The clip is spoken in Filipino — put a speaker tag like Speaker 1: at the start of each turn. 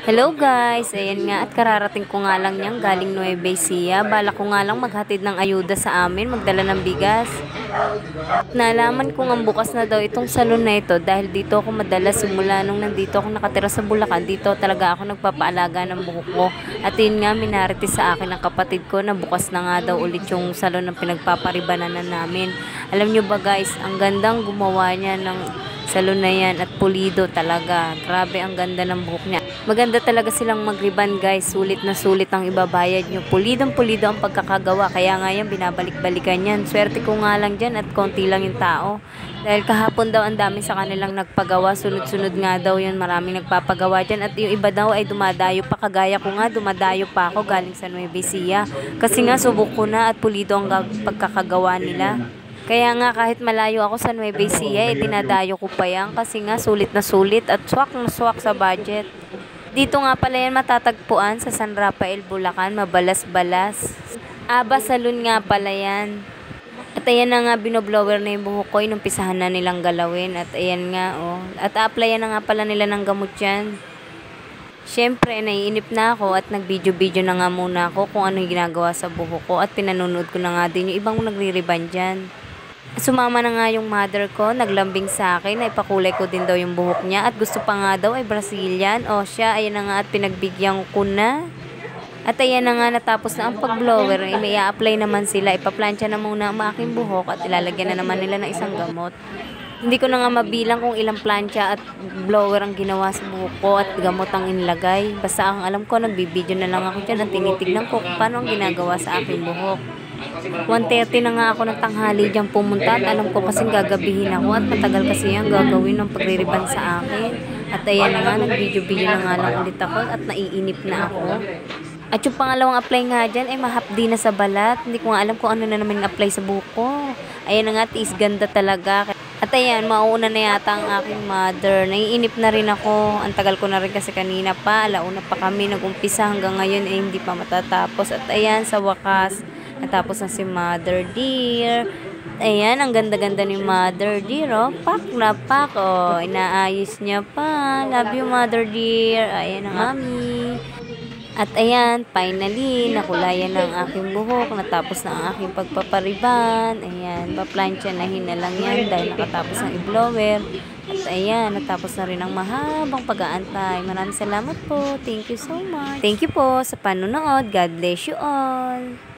Speaker 1: Hello guys! Ayan nga at kararating ko nga lang niyang galing Nueva Ecija. Balak ko nga lang maghatid ng ayuda sa amin, magdala ng bigas. Nalaman ko nga bukas na daw itong salon na ito dahil dito ako madalas simula nung nandito ako nakatira sa Bulacan. Dito talaga ako nagpapaalaga ng buhok ko. At yun nga minariti sa akin ng kapatid ko na bukas na nga daw ulit yung salon ng pinagpaparibananan namin. Alam nyo ba guys, ang gandang gumawa niya ng salon na yan at pulido talaga. Grabe ang ganda ng buhok niya. Maganda talaga silang magriban guys. Sulit na sulit ang ibabayad nyo. Pulidong pulido ang pagkakagawa. Kaya nga yan binabalik-balikan yan. Swerte ko nga lang dyan at konti lang yung tao. Dahil kahapon daw ang dami sa kanilang nagpagawa. Sunod-sunod nga daw yun. Maraming nagpapagawa dyan. At yung iba daw ay dumadayo pa. Kagaya ko nga dumadayo pa ako galing sa Nueva Ecija. Kasi nga subok ko na at pulido ang pagkakagawa nila. Kaya nga kahit malayo ako sa Nueva Ecija, dinadayo ko pa yan kasi nga sulit na sulit at swak na swak sa budget. Dito nga pala yan matatagpuan sa San Rafael, Bulacan, mabalas-balas. Aba Salon nga pala yan. At ayan na nga binoblower na yung buhok ko, inumpisahan na nilang galawin at ayan nga oh. At applyan na nga pala nila ng gamot yan. Siyempre, naiinip na ako at nag-video-video na nga muna ako kung ano yung ginagawa sa buhok ko at pinanonood ko na nga din yung ibang nagre-reban dyan. Sumama na nga yung mother ko, naglambing sa akin, na ipakulay ko din daw yung buhok niya at gusto pa nga daw ay Brazilian. O siya, ayan na nga at pinagbigyan ko na. At ayan na nga natapos na ang pag-blower, may i-apply naman sila, ipaplansya na muna ang aking buhok at ilalagyan na naman nila ng isang gamot. Hindi ko na nga mabilang kung ilang plancha at blower ang ginawa sa buhok ko at gamot ang inilagay. Basta ang alam ko, nagbibideo na lang ako dyan at tinitignan ko kung paano ang ginagawa sa aking buhok. 1:30 na nga ako ng tanghali dyan pumunta at alam ko kasing gagabihin ako at matagal kasi yung gagawin ng pagririban sa akin. At ayan na nga, nag-video-video na nga lang ulit ako at naiinip na ako. At yung pangalawang apply nga dyan ay mahapdi na sa balat. Hindi ko nga alam kung ano na naman apply sa buhok ko. Ayan na nga, tiis ganda talaga. At ayan, mauuna na yata ang aking mother. Naiinip na rin ako. Ang tagal ko na rin kasi kanina pa. Alauna pa kami nag-umpisa hanggang ngayon ay hindi pa matatapos. At ayan, sa wakas, natapos na si Mother Dear. Ayan, ang ganda-ganda ni Mother Dear, oh. Pak na pak, oh. Inaayos niya pa. Love you, Mother Dear. Ayan ang mami. At ayan, finally, nakulayan na ang aking buhok. Natapos na ang aking pagpapariban. Ayan, paplansya na lang yan dahil nakatapos ng i-blower. At ayan, natapos na rin ang mahabang pag-aantay. Maraming salamat po. Thank you so much. Thank you po sa panonood. God bless you all.